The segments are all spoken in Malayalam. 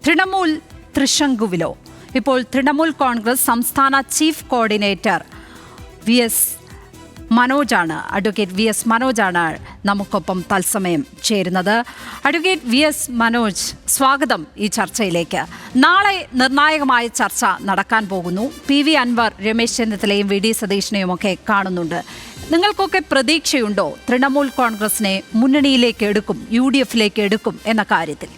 തൃണമൂൽ തൃശങ്കുവിലോ? ഇപ്പോൾ തൃണമൂൽ കോൺഗ്രസ് സംസ്ഥാന chief coordinator advocate V S മനോജാണ് നമുക്കൊപ്പം തത്സമയം ചേരുന്നത്. അഡ്വക്കേറ്റ് വി എസ് മനോജ്, സ്വാഗതം ഈ ചർച്ചയിലേക്ക്. നാളെ നിർണായകമായ ചർച്ച നടക്കാൻ പോകുന്നു. PV അൻവർ, രമേശ് ചെന്നിത്തലയും VD സതീശനെയും ഒക്കെ കാണുന്നുണ്ട്. നിങ്ങൾക്കൊക്കെ പ്രതീക്ഷയുണ്ടോ തൃണമൂൽ കോൺഗ്രസിനെ മുന്നണിയിലേക്ക് എടുക്കും, UDF-ലേക്ക് എടുക്കും എന്ന കാര്യത്തിൽ?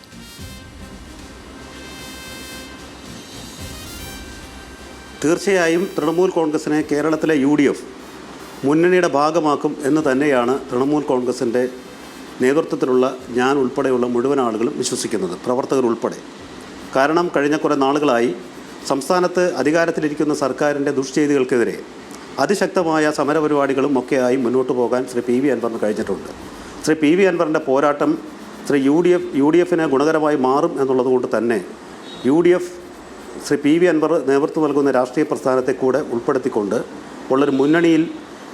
തീർച്ചയായും തൃണമൂൽ കോൺഗ്രസിനെ കേരളത്തിലെ UDF മുന്നണിയുടെ ഭാഗമാക്കും എന്ന് തന്നെയാണ് തൃണമൂൽ കോൺഗ്രസിൻ്റെ നേതൃത്വത്തിലുള്ള ഞാൻ ഉൾപ്പെടെയുള്ള മുഴുവൻ ആളുകളും വിശ്വസിക്കുന്നത്, പ്രവർത്തകർ ഉൾപ്പെടെ. കാരണം കഴിഞ്ഞ കുറേ നാളുകളായി സംസ്ഥാനത്ത് അധികാരത്തിലിരിക്കുന്ന സർക്കാരിൻ്റെ ദുഷ്ചെയ്തികൾക്കെതിരെ അതിശക്തമായ സമരപരിപാടികളും ഒക്കെയായി മുന്നോട്ട് പോകാൻ ശ്രീ PV അൻവറിന് കഴിഞ്ഞിട്ടുണ്ട്. ശ്രീ PV അൻവറിൻ്റെ പോരാട്ടം UDF-ന് ഗുണകരമായി മാറും എന്നുള്ളതുകൊണ്ട് തന്നെ UDF ശ്രീ PV അൻവർ നേതൃത്വം നൽകുന്ന രാഷ്ട്രീയ പ്രസ്ഥാനത്തെ കൂടെ ഉൾപ്പെടുത്തിക്കൊണ്ട് ഉള്ളൊരു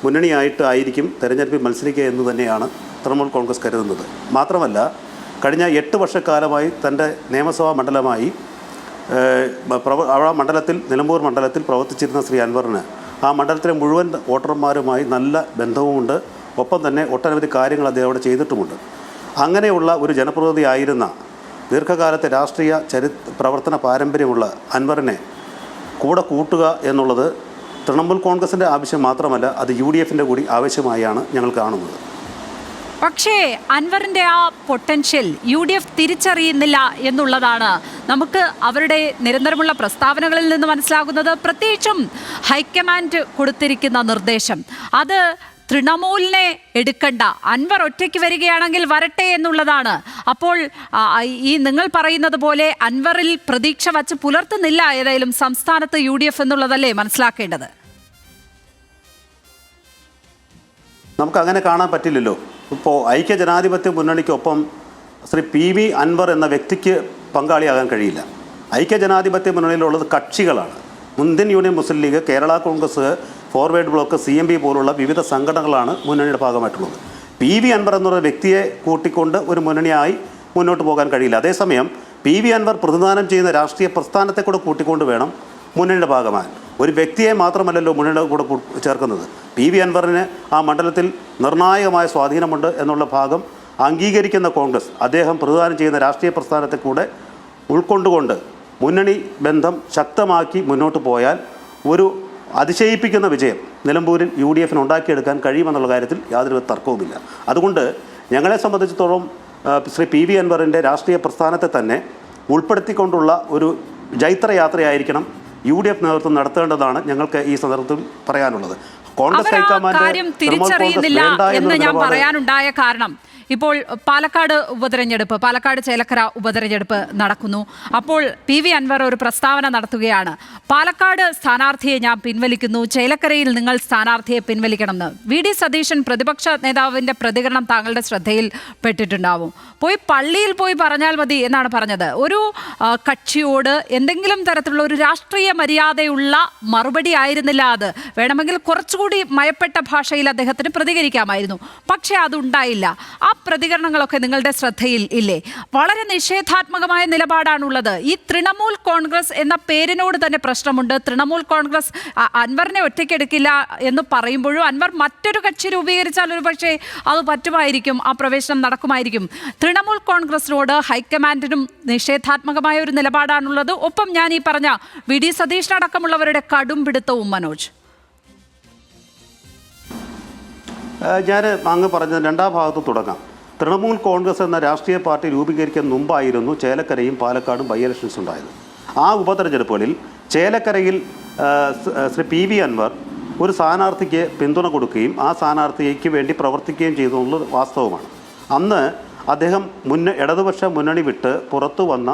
മുന്നണിയായിട്ടായിരിക്കും തെരഞ്ഞെടുപ്പിൽ മത്സരിക്കുക എന്ന് തന്നെയാണ് തൃണമൂൽ കോൺഗ്രസ് കരുതുന്നത്. മാത്രമല്ല, കഴിഞ്ഞ 8 വർഷക്കാലമായി തൻ്റെ നിയമസഭാ മണ്ഡലമായി മണ്ഡലത്തിൽ നിലമ്പൂർ മണ്ഡലത്തിൽ പ്രവർത്തിച്ചിരുന്ന ശ്രീ അൻവറിന് ആ മണ്ഡലത്തിലെ മുഴുവൻ വോട്ടർമാരുമായി നല്ല ബന്ധവുമുണ്ട്. ഒപ്പം തന്നെ ഒട്ടനവധി കാര്യങ്ങൾ അദ്ദേഹം അവിടെ ചെയ്തിട്ടുമുണ്ട്. അങ്ങനെയുള്ള ഒരു ജനപ്രതിനിധിയായിരുന്ന ദീർഘകാലത്തെ രാഷ്ട്രീയ പ്രവർത്തന പാരമ്പര്യമുള്ള അൻവറിനെ കൂടെ കൂട്ടുക എന്നുള്ളത് തൃണമൂൽ കോൺഗ്രസിൻ്റെ ആവശ്യം മാത്രമല്ല, അത് UDF-ൻ്റെ കൂടി ആവശ്യമായാണ് ഞങ്ങൾ കാണുന്നത്. പക്ഷേ അൻവറിൻ്റെ ആ പൊട്ടൻഷ്യൽ UDF തിരിച്ചറിയുന്നില്ല എന്നുള്ളതാണ് നമുക്ക് അവരുടെ നിരന്തരമുള്ള പ്രസ്താവനകളിൽ നിന്ന് മനസ്സിലാകുന്നത്. പ്രത്യേകിച്ചും ഹൈക്കമാൻഡ് കൊടുത്തിരിക്കുന്ന നിർദ്ദേശം, അത് തൃണമൂലിനെ എടുക്കണ്ട, അൻവർ ഒറ്റയ്ക്ക് വരികയാണെങ്കിൽ വരട്ടെ എന്നുള്ളതാണ്. അപ്പോൾ ഈ നിങ്ങൾ പറയുന്നത് പോലെ അൻവറിൽ പ്രതീക്ഷ വച്ച് പുലർത്തുന്നില്ല ഏതായാലും സംസ്ഥാനത്ത് UDF എന്നുള്ളതല്ലേ മനസ്സിലാക്കേണ്ടത്? നമുക്കങ്ങനെ കാണാൻ പറ്റില്ലല്ലോ. ഇപ്പോൾ ഐക്യജനാധിപത്യ മുന്നണിക്കൊപ്പം ശ്രീ PV അൻവർ എന്ന വ്യക്തിക്ക് പങ്കാളിയാകാൻ കഴിയില്ല. ഐക്യജനാധിപത്യ മുന്നണിയിലുള്ളത് കക്ഷികളാണ്. ഇന്ത്യൻ യൂണിയൻ മുസ്ലിം ലീഗ്, കേരള കോൺഗ്രസ്, ഫോർവേഡ് ബ്ലോക്ക്, CMB പോലുള്ള വിവിധ സംഘടനകളാണ് മുന്നണിയുടെ ഭാഗമായിട്ടുള്ളത്. PV അൻവർ എന്നുള്ള വ്യക്തിയെ കൂട്ടിക്കൊണ്ട് ഒരു മുന്നണിയായി മുന്നോട്ട് പോകാൻ കഴിയില്ല. അതേസമയം PV അൻവർ പ്രതിനിധാനം ചെയ്യുന്ന രാഷ്ട്രീയ പ്രസ്ഥാനത്തെ കൂടെ കൂട്ടിക്കൊണ്ട് വേണം മുന്നണിയുടെ ഭാഗമാകാൻ. ഒരു വ്യക്തിയെ മാത്രമല്ലല്ലോ മുന്നണിയുടെ കൂടെ ചേർക്കുന്നത്. PV അൻവറിന് ആ മണ്ഡലത്തിൽ നിർണായകമായ സ്വാധീനമുണ്ട് എന്നുള്ള ഭാഗം അംഗീകരിക്കുന്ന കോൺഗ്രസ് അദ്ദേഹം പ്രതിനിധാനം ചെയ്യുന്ന രാഷ്ട്രീയ പ്രസ്ഥാനത്തെ കൂടെ ഉൾക്കൊണ്ടുകൊണ്ട് മുന്നണി ബന്ധം ശക്തമാക്കി മുന്നോട്ട് പോയാൽ ഒരു അതിശയിപ്പിക്കുന്ന വിജയം നിലമ്പൂരിൽ UDF-ന് ഉണ്ടാക്കിയെടുക്കാൻ കഴിയുമെന്നുള്ള കാര്യത്തിൽ യാതൊരു തർക്കവുമില്ല. അതുകൊണ്ട് ഞങ്ങളെ സംബന്ധിച്ചിടത്തോളം ശ്രീ PV അൻവറിൻ്റെ രാഷ്ട്രീയ പ്രസ്ഥാനത്തെ തന്നെ ഉൾപ്പെടുത്തിക്കൊണ്ടുള്ള ഒരു ജൈത്രയാത്രയായിരിക്കണം UDF നേതൃത്വം നടത്തേണ്ടതാണ് ഞങ്ങൾക്ക് ഈ സന്ദർഭത്തിൽ പറയാനുള്ളത്. കോൺഗ്രസ് കാര്യം തിരിച്ചറിയുന്നില്ല എന്ന് ഞാൻ പറയാനുണ്ടായ കാരണം, ഇപ്പോൾ പാലക്കാട് ചേലക്കര ഉപതെരഞ്ഞെടുപ്പ് നടക്കുന്നു. അപ്പോൾ PV അൻവർ ഒരു പ്രസ്താവന നടത്തുകയാണ്, പാലക്കാട് സ്ഥാനാർത്ഥിയെ ഞാൻ പിൻവലിക്കുന്നു, ചേലക്കരയിൽ നിങ്ങൾ സ്ഥാനാർത്ഥിയെ പിൻവലിക്കണമെന്ന്. VD സതീശൻ പ്രതിപക്ഷ നേതാവിൻ്റെ പ്രതികരണം താങ്കളുടെ ശ്രദ്ധയിൽ പെട്ടിട്ടുണ്ടാവും. പള്ളിയിൽ പോയി പറഞ്ഞാൽ മതി എന്നാണ് പറഞ്ഞത്. ഒരു കക്ഷിയോട് എന്തെങ്കിലും തരത്തിലുള്ള ഒരു രാഷ്ട്രീയ മര്യാദയുള്ള മറുപടി ആയിരുന്നില്ല അത്. വേണമെങ്കിൽ കുറച്ചുകൂടി മയപ്പെട്ട ഭാഷയിൽ അദ്ദേഹത്തിന് പ്രതികരിക്കാമായിരുന്നു. പക്ഷേ അതുണ്ടായില്ല. ആ പ്രതികരണങ്ങളൊക്കെ നിങ്ങളുടെ ശ്രദ്ധയിൽ ഇല്ലേ? വളരെ നിഷേധാത്മകമായ നിലപാടാണുള്ളത്. ഈ തൃണമൂൽ കോൺഗ്രസ് എന്ന പേരിനോട് തന്നെ പ്രശ്നമുണ്ട്. തൃണമൂൽ കോൺഗ്രസ് അൻവറിനെ ഒറ്റയ്ക്കെടുക്കില്ല എന്ന് പറയുമ്പോഴും അൻവർ മറ്റൊരു കക്ഷി രൂപീകരിച്ചാൽ ഒരു പക്ഷേ അത് പറ്റുമായിരിക്കും, ആ പ്രവേശനം നടക്കുമായിരിക്കും. തൃണമൂൽ കോൺഗ്രസിനോട് ഹൈക്കമാൻഡിനും നിഷേധാത്മകമായ ഒരു നിലപാടാണുള്ളത്. ഒപ്പം ഞാൻ ഈ പറഞ്ഞ VD സതീശനടക്കമുള്ളവരുടെ കടും പിടുത്തവും. മനോജ്, ഞാൻ അങ്ങ് പറഞ്ഞത് രണ്ടാം ഭാഗത്ത് തുടങ്ങാം. തൃണമൂൽ കോൺഗ്രസ് എന്ന രാഷ്ട്രീയ പാർട്ടി രൂപീകരിക്കാൻ മുമ്പായിരുന്നു ചേലക്കരയും പാലക്കാടും ബൈ ഇലക്ഷൻസ് ഉണ്ടായത്. ആ ഉപതെരഞ്ഞെടുപ്പുകളിൽ ചേലക്കരയിൽ ശ്രീ PV അൻവർ ഒരു സ്ഥാനാർത്ഥിക്ക് പിന്തുണ കൊടുക്കുകയും ആ സ്ഥാനാർത്ഥിക്ക് വേണ്ടി പ്രവർത്തിക്കുകയും ചെയ്തെന്നുള്ളത് വാസ്തവമാണ്. അന്ന് അദ്ദേഹം ഇടതുപക്ഷ മുന്നണി വിട്ട് പുറത്തു വന്ന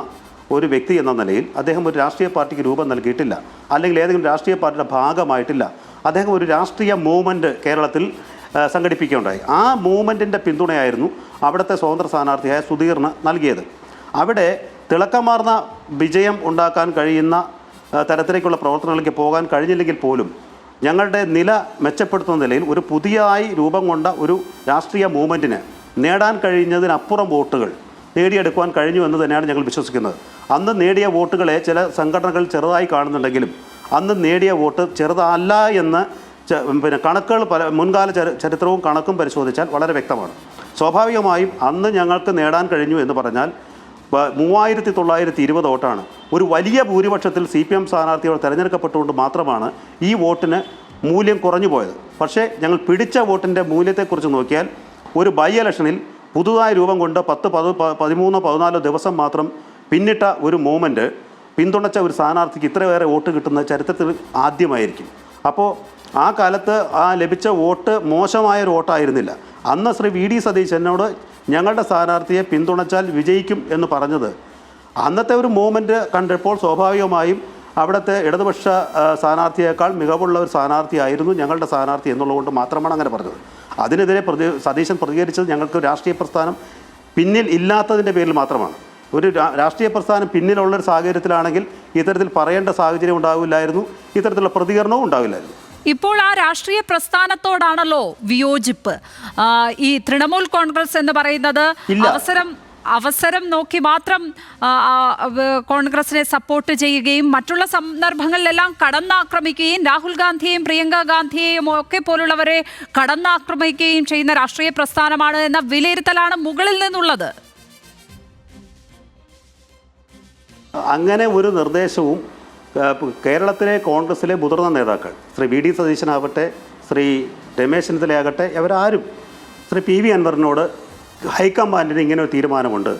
ഒരു വ്യക്തി എന്ന നിലയിൽ അദ്ദേഹം ഒരു രാഷ്ട്രീയ പാർട്ടിക്ക് രൂപം നൽകിയിട്ടില്ല, അല്ലെങ്കിൽ ഏതെങ്കിലും രാഷ്ട്രീയ പാർട്ടിയുടെ ഭാഗമായിട്ടില്ല. അദ്ദേഹം ഒരു രാഷ്ട്രീയ മൂവ്മെൻറ്റ് കേരളത്തിൽ സംഘടിപ്പിക്കുകയുണ്ടായി. ആ മൂവ്മെൻറ്റിൻ്റെ പിന്തുണയായിരുന്നു അവിടുത്തെ സ്വതന്ത്ര സ്ഥാനാർത്ഥിയായ സുധീറിന് നൽകിയത്. അവിടെ തിളക്കമാർന്ന വിജയം ഉണ്ടാക്കാൻ കഴിയുന്ന തരത്തിലേക്കുള്ള പ്രവർത്തനങ്ങളിലേക്ക് പോകാൻ കഴിഞ്ഞില്ലെങ്കിൽ പോലും ഞങ്ങളുടെ നില മെച്ചപ്പെടുത്തുന്ന നിലയിൽ ഒരു പുതിയതായി രൂപം കൊണ്ട ഒരു രാഷ്ട്രീയ മൂവ്മെൻറ്റിന് നേടാൻ കഴിഞ്ഞതിനപ്പുറം വോട്ടുകൾ നേടിയെടുക്കുവാൻ കഴിഞ്ഞു എന്ന് തന്നെയാണ് ഞങ്ങൾ വിശ്വസിക്കുന്നത്. അന്ന് നേടിയ വോട്ടുകളെ ചില സംഘടനകൾ ചെറുതായി കാണുന്നുണ്ടെങ്കിലും അന്ന് നേടിയ വോട്ട് ചെറുതല്ല എന്ന് പിന്നെ കണക്കുകൾ മുൻകാല ചരിത്രവും കണക്കും പരിശോധിച്ചാൽ വളരെ വ്യക്തമാണ്. സ്വാഭാവികമായും അന്ന് ഞങ്ങൾക്ക് നേടാൻ കഴിഞ്ഞു എന്ന് പറഞ്ഞാൽ 3920 വോട്ടാണ്. ഒരു വലിയ ഭൂരിപക്ഷത്തിൽ CPM സ്ഥാനാർത്ഥികൾ തിരഞ്ഞെടുക്കപ്പെട്ടുകൊണ്ട് മാത്രമാണ് ഈ വോട്ടിന് മൂല്യം കുറഞ്ഞു പോയത്. പക്ഷേ ഞങ്ങൾ പിടിച്ച വോട്ടിൻ്റെ മൂല്യത്തെക്കുറിച്ച് നോക്കിയാൽ ഒരു ബൈ ഇലക്ഷനിൽ പുതുതായി രൂപം കൊണ്ട് 13-14 ദിവസം മാത്രം പിന്നിട്ട ഒരു മൂവ്മെൻറ്റ് പിന്തുണച്ച ഒരു സ്ഥാനാർത്ഥിക്ക് ഇത്രയേറെ വോട്ട് കിട്ടുന്ന ചരിത്രത്തിൽ ആദ്യമായിരിക്കും. അപ്പോൾ ആ കാലത്ത് ആ ലഭിച്ച വോട്ട് മോശമായൊരു വോട്ടായിരുന്നില്ല. അന്ന് ശ്രീ VD സതീശൻ എന്നോട് ഞങ്ങളുടെ സ്ഥാനാർത്ഥിയെ പിന്തുണച്ചാൽ വിജയിക്കും എന്ന് പറഞ്ഞത് അന്നത്തെ ഒരു മൂവ്മെൻറ്റ് കണ്ടപ്പോൾ സ്വാഭാവികമായും അവിടുത്തെ ഇടതുപക്ഷ സ്ഥാനാർത്ഥിയേക്കാൾ മികവുള്ള ഒരു സ്ഥാനാർത്ഥിയായിരുന്നു ഞങ്ങളുടെ സ്ഥാനാർത്ഥി എന്നുള്ളതുകൊണ്ട് മാത്രമാണ് അങ്ങനെ പറഞ്ഞത്. അതിനെതിരെ സതീശൻ പ്രതികരിച്ചത് ഞങ്ങൾക്ക് രാഷ്ട്രീയ പ്രസ്ഥാനം പിന്നിൽ ഇല്ലാത്തതിൻ്റെ പേരിൽ മാത്രമാണ്. ഒരു രാഷ്ട്രീയ പ്രസ്ഥാനം പിന്നിലുള്ളൊരു സാഹചര്യത്തിലാണെങ്കിൽ ഇത്തരത്തിൽ പറയേണ്ട സാഹചര്യം ഉണ്ടാവില്ലായിരുന്നു, ഇത്തരത്തിലുള്ള പ്രതികരണവും ഉണ്ടാവില്ലായിരുന്നു. ഇപ്പോൾ ആ രാഷ്ട്രീയ പ്രസ്ഥാനത്തോടാണല്ലോ വിയോജിപ്പ്. ഈ തൃണമൂൽ കോൺഗ്രസ് എന്ന് പറയുന്നത് അവസരം നോക്കി മാത്രം കോൺഗ്രസിനെ സപ്പോർട്ട് ചെയ്യുകയും മറ്റുള്ള സന്ദർഭങ്ങളിലെല്ലാം കടന്നാക്രമിക്കുകയും രാഹുൽ ഗാന്ധിയെയും പ്രിയങ്ക ഗാന്ധിയെയും ഒക്കെ പോലുള്ളവരെ കടന്നാക്രമിക്കുകയും ചെയ്യുന്ന രാഷ്ട്രീയ പ്രസ്ഥാനമാണ് എന്ന വിലയിരുത്തലാണ് മുകളിൽ നിന്നുള്ളത്. അങ്ങനെ ഒരു നിർദ്ദേശവും കേരളത്തിലെ കോൺഗ്രസിലെ മുതിർന്ന നേതാക്കൾ ശ്രീ VD സതീശനാവട്ടെ, ശ്രീ രമേശ് ചെന്നിത്തലയാകട്ടെ, അവരാരും ശ്രീ PV അൻവറിനോട് ഹൈക്കമാൻഡിന് ഇങ്ങനെ ഒരു തീരുമാനമുണ്ട്,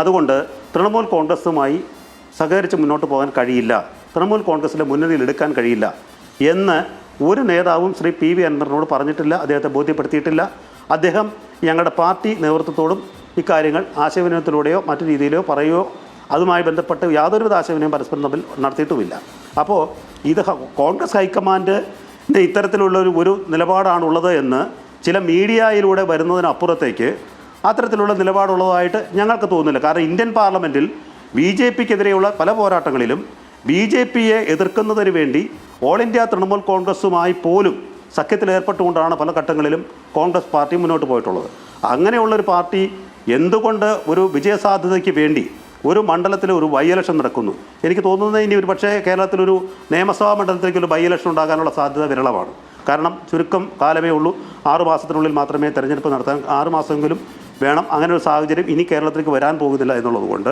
അതുകൊണ്ട് തൃണമൂൽ കോൺഗ്രസുമായി സഹകരിച്ച് മുന്നോട്ട് പോകാൻ കഴിയില്ല, തൃണമൂൽ കോൺഗ്രസിലെ മുന്നണിയിൽ എടുക്കാൻ കഴിയില്ല എന്ന് ഒരു നേതാവും ശ്രീ PV അൻവറിനോട് പറഞ്ഞിട്ടില്ല, അദ്ദേഹത്തെ ബോധ്യപ്പെടുത്തിയിട്ടില്ല. അദ്ദേഹം ഞങ്ങളുടെ പാർട്ടി നേതൃത്വത്തോടും ഇക്കാര്യങ്ങൾ ആശയവിനിമയത്തിലൂടെയോ മറ്റു രീതിയിലോ പറയുകയോ അതുമായി ബന്ധപ്പെട്ട് യാതൊരുവിധ ആശയവിനിമയം പരസ്പരം തമ്മിൽ നടത്തിയിട്ടുമില്ല. അപ്പോൾ ഇത് കോൺഗ്രസ് ഹൈക്കമാൻഡിൻ്റെ ഇത്തരത്തിലുള്ള ഒരു നിലപാടാണുള്ളത് എന്ന് ചില മീഡിയയിലൂടെ വരുന്നതിനപ്പുറത്തേക്ക് അത്തരത്തിലുള്ള നിലപാടുള്ളതായിട്ട് ഞങ്ങൾക്ക് തോന്നുന്നില്ല. കാരണം ഇന്ത്യൻ പാർലമെൻറ്റിൽ BJPക്കെതിരെയുള്ള പല പോരാട്ടങ്ങളിലും BJPയെ എതിർക്കുന്നതിന് വേണ്ടി ഓൾ ഇന്ത്യ തൃണമൂൽ കോൺഗ്രസുമായി പോലും സഖ്യത്തിലേർപ്പെട്ടുകൊണ്ടാണ് പല ഘട്ടങ്ങളിലും കോൺഗ്രസ് പാർട്ടി മുന്നോട്ട് പോയിട്ടുള്ളത്. അങ്ങനെയുള്ളൊരു പാർട്ടി എന്തുകൊണ്ട് ഒരു വിജയസാധ്യതയ്ക്ക് വേണ്ടി ഒരു മണ്ഡലത്തിൽ ഒരു ബൈ ഇലക്ഷൻ നടക്കുന്നു? എനിക്ക് തോന്നുന്നത് ഇനി ഒരു പക്ഷേ കേരളത്തിലൊരു നിയമസഭാ മണ്ഡലത്തിലേക്ക് ഒരു ബൈ ഇലക്ഷൻ ഉണ്ടാകാനുള്ള സാധ്യത വിരളമാണ്. കാരണം ചുരുക്കം കാലമേ ഉള്ളൂ, 6 മാസത്തിനുള്ളിൽ മാത്രമേ തെരഞ്ഞെടുപ്പ് നടത്താൻ, 6 മാസമെങ്കിലും വേണം. അങ്ങനെ ഒരു സാഹചര്യം ഇനി കേരളത്തിലേക്ക് വരാൻ പോകുന്നില്ല എന്നുള്ളത് കൊണ്ട്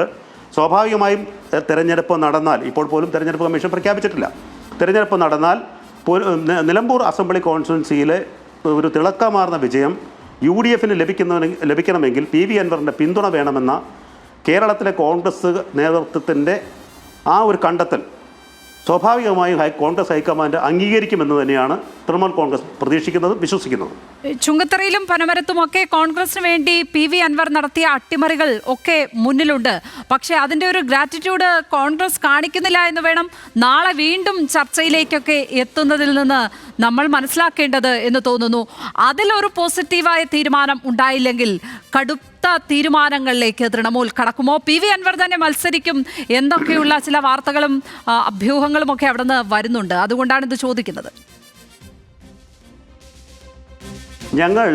സ്വാഭാവികമായും തെരഞ്ഞെടുപ്പ് നടന്നാൽ, ഇപ്പോൾ പോലും തെരഞ്ഞെടുപ്പ് കമ്മീഷൻ പ്രഖ്യാപിച്ചിട്ടില്ല, തെരഞ്ഞെടുപ്പ് നടന്നാൽ നിലമ്പൂർ അസംബ്ലി കോൺസ്റ്റിറ്റ്യുവൻസിയിലെ ഒരു തിളക്കമാർന്ന വിജയം UDFന് ലഭിക്കണമെങ്കിൽ PV അൻവറിൻ്റെ പിന്തുണ വേണമെന്ന കേരളത്തിലെ കോൺഗ്രസ് നേതൃത്വത്തിൻ്റെ ആ ഒരു കണ്ടെത്തൽ സ്വാഭാവികമായും കോൺഗ്രസ് ഹൈക്കമാൻഡ് അംഗീകരിക്കുമെന്ന് തന്നെയാണ് തൃണമൂൽ കോൺഗ്രസ് പ്രതീക്ഷിക്കുന്നതും വിശ്വസിക്കുന്നതും. ചുങ്കത്തറയിലും പനമരത്തുമൊക്കെ കോൺഗ്രസിന് വേണ്ടി PV അൻവർ നടത്തിയ അട്ടിമറികൾ ഒക്കെ മുന്നിലുണ്ട്. പക്ഷേ അതിൻ്റെ ഒരു ഗ്രാറ്റിറ്റ്യൂഡ് കോൺഗ്രസ് കാണിക്കുന്നില്ല എന്ന് വേണം നാളെ വീണ്ടും ചർച്ചയിലേക്കൊക്കെ എത്തുന്നതിൽ നിന്ന് നമ്മൾ മനസ്സിലാക്കേണ്ടത് എന്ന് തോന്നുന്നു. അതിലൊരു പോസിറ്റീവായ തീരുമാനം ഉണ്ടായില്ലെങ്കിൽ കടുത്ത തീരുമാനങ്ങളിലേക്ക് തൃണമൂൽ കടക്കുമോ? PV അൻവർ തന്നെ മത്സരിക്കും എന്തൊക്കെയുള്ള ചില വാർത്തകളും അഭ്യൂഹങ്ങളും ഒക്കെ അവിടെ നിന്ന് വരുന്നുണ്ട്. അതുകൊണ്ടാണ് ഇത് ചോദിക്കുന്നത്. ഞങ്ങൾ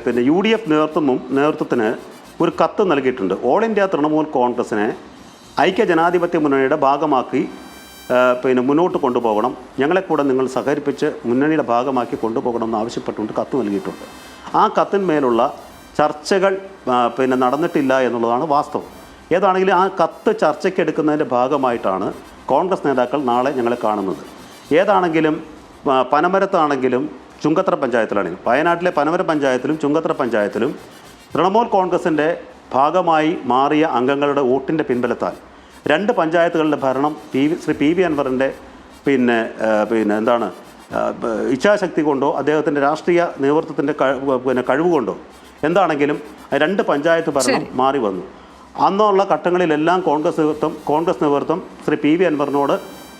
പിന്നെ UDF നേതൃത്വത്തിന് ഒരു കത്ത് നൽകിയിട്ടുണ്ട്. ഓൾ ഇന്ത്യ തൃണമൂൽ കോൺഗ്രസിനെ ഐക്യജനാധിപത്യ മുന്നണിയുടെ ഭാഗമാക്കി പിന്നെ മുന്നോട്ട് കൊണ്ടുപോകണം, ഞങ്ങളെ കൂടെ നിങ്ങൾ സഹകരിപ്പിച്ച് മുന്നണിയുടെ ഭാഗമാക്കി കൊണ്ടുപോകണമെന്ന് ആവശ്യപ്പെട്ടുകൊണ്ട് കത്ത് നൽകിയിട്ടുണ്ട്. ആ കത്തിന്മേലുള്ള ചർച്ചകൾ പിന്നെ നടന്നിട്ടില്ല എന്നുള്ളതാണ് വാസ്തവം. ഏതാണെങ്കിലും ആ കത്ത് ചർച്ചയ്ക്കെടുക്കുന്നതിൻ്റെ ഭാഗമായിട്ടാണ് കോൺഗ്രസ് നേതാക്കൾ നാളെ ഞങ്ങളെ കാണുന്നത്. ഏതാണെങ്കിലും പനമരത്താണെങ്കിലും ചുങ്കത്തറ പഞ്ചായത്തിലാണെങ്കിലും, വയനാട്ടിലെ പനമര പഞ്ചായത്തിലും ചുങ്കത്തറ പഞ്ചായത്തിലും തൃണമൂൽ കോൺഗ്രസിൻ്റെ ഭാഗമായി മാറിയ അംഗങ്ങളുടെ വോട്ടിൻ്റെ പിൻബലത്താൽ 2 പഞ്ചായത്തുകളുടെ ഭരണം ശ്രീ PV അൻവറിൻ്റെ പിന്നെ എന്താണ് ഇച്ഛാശക്തി കൊണ്ടോ അദ്ദേഹത്തിൻ്റെ രാഷ്ട്രീയ നേതൃത്വത്തിൻ്റെ കഴിവുകൊണ്ടോ എന്താണെങ്കിലും 2 പഞ്ചായത്ത് ഭരണം മാറി വന്നു. അന്നുള്ള ഘട്ടങ്ങളിലെല്ലാം കോൺഗ്രസ് നേതൃത്വം ശ്രീ PV അൻവറിനോട്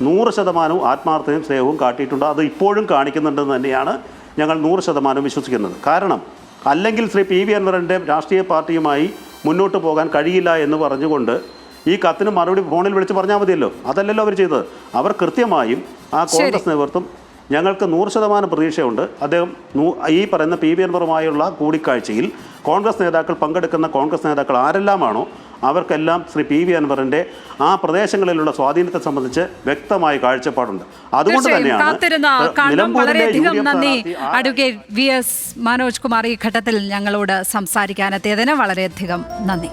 100% ആത്മാർത്ഥതയും സ്നേഹവും കാട്ടിയിട്ടുണ്ട്. അത് ഇപ്പോഴും കാണിക്കുന്നുണ്ടെന്ന് തന്നെയാണ് ഞങ്ങൾ 100% വിശ്വസിക്കുന്നത്. കാരണം അല്ലെങ്കിൽ ശ്രീ PV അൻവറിൻ്റെ രാഷ്ട്രീയ പാർട്ടിയുമായി മുന്നോട്ട് പോകാൻ കഴിയില്ല എന്ന് പറഞ്ഞുകൊണ്ട് ഈ കത്തിന് മറുപടി ഫോണിൽ വിളിച്ച് പറഞ്ഞാൽ മതിയല്ലോ. അതല്ലല്ലോ അവർ ചെയ്തത്. അവർ കൃത്യമായും ആ കോൺഗ്രസ് നേതൃത്വം ഞങ്ങൾക്ക് 100% പ്രതീക്ഷയുണ്ട്. അദ്ദേഹം ഈ പറയുന്ന PV അൻവറുമായുള്ള കൂടിക്കാഴ്ചയിൽ കോൺഗ്രസ് നേതാക്കൾ പങ്കെടുക്കുന്ന കോൺഗ്രസ് നേതാക്കൾ ആരെല്ലാമാണോ അവർക്കെല്ലാം ശ്രീ പി വി അൻവറിൻ്റെ ആ പ്രദേശങ്ങളിലുള്ള സ്വാധീനത്തെ സംബന്ധിച്ച് വ്യക്തമായ കാഴ്ചപ്പാടുണ്ട്. അതുകൊണ്ട് കാത്തിരുന്ന കാണണം. വളരെയധികം നന്ദി advocate V S Manoj Kumar ഈ ഘട്ടത്തിൽ ഞങ്ങളോട് സംസാരിക്കാനെത്തിയതിന് വളരെയധികം നന്ദി.